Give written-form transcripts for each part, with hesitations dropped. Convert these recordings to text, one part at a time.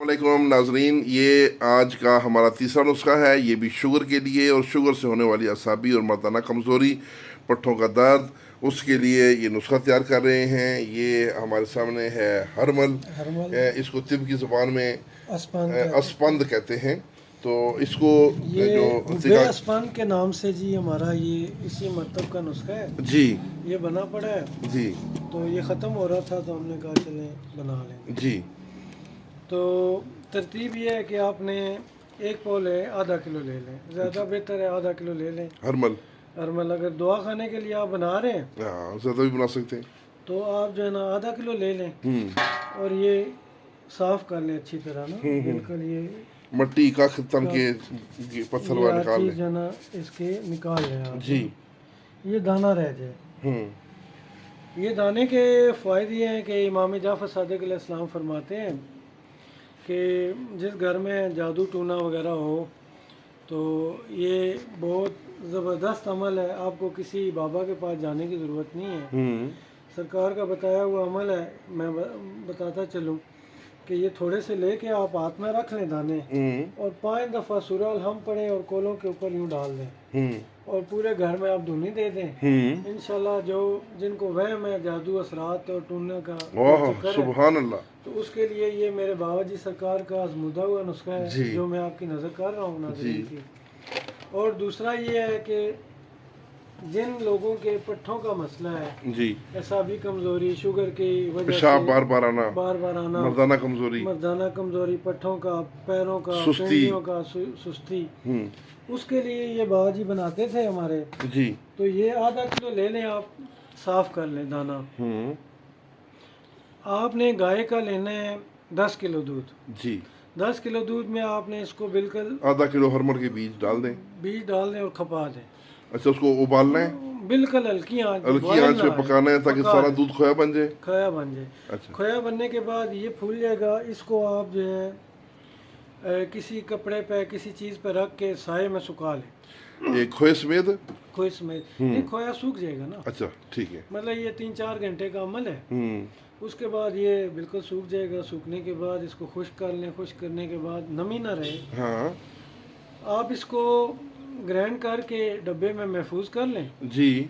वालेकुम नाजरीन, ये आज का हमारा तीसरा नुस्खा है। ये भी शुगर के लिए और शुगर से होने वाली असाबी और मर्दाना कमज़ोरी, पट्ठों का दर्द, उसके लिए ये नुस्खा तैयार कर रहे हैं। ये हमारे सामने है हरमल। इसको तिब की ज़ुबान में अस्पंद कहते हैं। तो इसको ये जो अस्पंद के नाम से जी हमारा ये इसी मतलब का नुस्खा है जी, ये बना पड़ा है जी, तो ये ख़त्म हो रहा था तो हमने कहा चलें बना लें। जी। तो तरतीब ये है कि आपने एक पाव ले आधा किलो ले लें, ज़्यादा बेहतर है आधा किलो ले लें हरमल। अगर दुआ खाने के लिए आप बना रहे हैं ज़्यादा भी बना सकते हैं तो आप जो है ना आधा किलो ले लें और ये साफ़ कर लें अच्छी तरह ना, बिल्कुल ये मट्टी का तन के पत्थर वाला निकाल लें, जो है ना इसके निकाल लें आप जी। ये दाना रह जाए। ये दाने के फ़ायदे ये हैं कि इमाम जाफ़र सादिक़ अलैहिस्सलाम फरमाते हैं कि जिस घर में जादू टूना वगैरह हो तो ये बहुत ज़बरदस्त अमल है, आपको किसी बाबा के पास जाने की ज़रूरत नहीं है। सरकार का बताया हुआ अमल है। मैं बताता चलूँ कि ये थोड़े से लेके आप हाथ में रख लें दाने और 5 दफ़ा सूरह अल हम पढ़ें और कोलों के ऊपर यूँ डाल दें और पूरे घर में आप धुनी दे दें। इंशाल्लाह जो जिनको वहम है जादू असरात और टूनने का सुभान अल्लाह, तो उसके लिए ये मेरे बाबा जी सरकार का आजमुदा हुआ नुस्खा है जो मैं आपकी नज़र कर रहा हूँ नाज़रीन की। और दूसरा ये है कि जिन लोगों के पट्ठों का मसला है जी, ऐसा भी कमज़ोरी, शुगर की वजह पेशाब से बार बार आना, मर्दाना कमज़ोरी, पट्ठों का, पैरों का, सुस्ती का सुस्ती, उसके लिए ये बाबा जी बनाते थे हमारे जी। तो ये आधा किलो ले लें आप, साफ़ कर लें दाना। आपने गाय का लेना है 10 किलो दूध जी। 10 किलो दूध में आपने इसको बिल्कुल आधा किलो हरमल के बीज डाल दें और खपा दें। अच्छा, उसको उबालना है, बिल्कुल हल्की आंच पे पकाना है ताकि सारा दूध खोया बन जाए। अच्छा, खोया बनने के बाद ये फूल जाएगा। इसको आप जो है किसी कपड़े पे किसी चीज़ पे रख के साये में सुखा लें। ये खोए समेत ये खोया सूख जाएगा ना। अच्छा, ठीक है। मतलब ये 3-4 घंटे का अमल है। उसके बाद ये बिल्कुल सूख जाएगा। सूखने के बाद इसको खुश्क कर लें। खुश्क करने के बाद नमी ना रहे, हाँ, आप इसको ग्राइंड करके डब्बे में महफूज कर लें जी।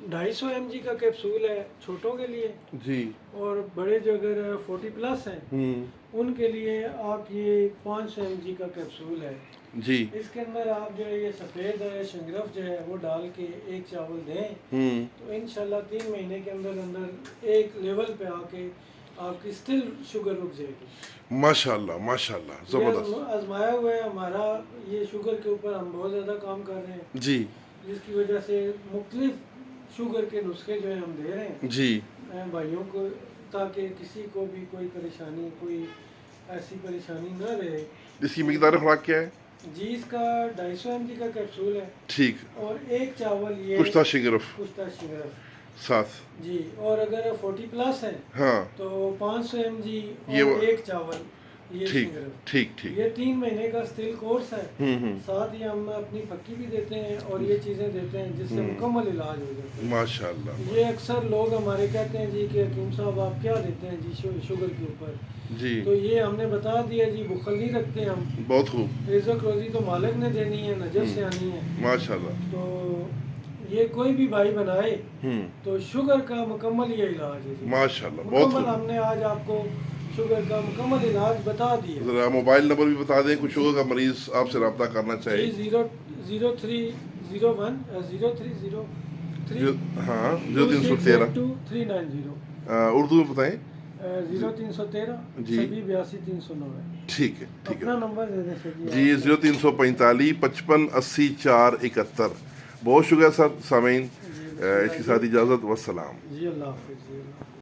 250 mg का कैप्सूल है छोटों के लिए जी, और बड़े जो अगर 40+ हैं उनके लिए आप ये 500 mg का कैप्सूल है जी। इसके अंदर आप जो है ये सफ़ेद शंगरफ जो है वो डाल के एक चावल दें तो इंशाल्लाह 3 महीने के अंदर अंदर एक लेवल पे आके आपकी स्टिल शुगर रुक जाएगी। माशाल्लाह, माशाल्लाह, जबरदस्त। आजमाया हुआ है हमारा, ये शुगर के ऊपर हम बहुत ज़्यादा काम कर रहे हैं जी, जिसकी वजह से मुख्तलिफ शुगर के नुस्खे जो है हम दे रहे हैं जी भाइयों को, ताकि किसी को भी कोई परेशानी, कोई ऐसी परेशानी न रहे। इसकी मिकदार खुराक क्या है जी? इसका 250 mg का कैप्सूल है, ठीक, और एक चावल ये कुश्ता शिगरफ साथ जी। और अगर 40+ है हाँ तो 500 mg ये और एक चावल ये ठीक, शिगरफ। ठीक, ठीक। ये 3 महीने का स्टिल कोर्स है। साथ ही हम अपनी फक्की भी देते हैं और ये चीज़ें देते हैं जिससे मुकम्मल इलाज हो जाता है। माशाल्लाह। ये अक्सर लोग हमारे कहते हैं जी कि हकीम साहब आप क्या देते हैं जी शुगर के ऊपर जी, तो ये हमने बता दिया जी, बुखल नहीं रखते हम। बहुत खूब। रिज़्क रोज़ी तो मालिक ने देनी है, नजर से आनी है माशाल्लाह। तो ये कोई भी भाई बनाए तो शुगर का मुकम्मल ये इलाज है जी। माशाल्लाह, बहुत मुकम्मल खूब। हमने आज आपको शुगर का मुकम्मल इलाज बता दिया। ज़रा मोबाइल नंबर भी बता दें, कुछ शुगर का मरीज आपसे रब्ता करना चाहिए। 0301 0303 हाँ, 0313 390 उर्दू में बताएं। 0313 जी, 82 309 है। ठीक है, ठीक अपना है नंबर दे दें सर जी। 0345 55 80 4 71। बहुत शुक्रिया सर। सामीन, इसके साथ इजाज़त, वस्सलाम। जी अल्लाह हाफ़िज़ जी।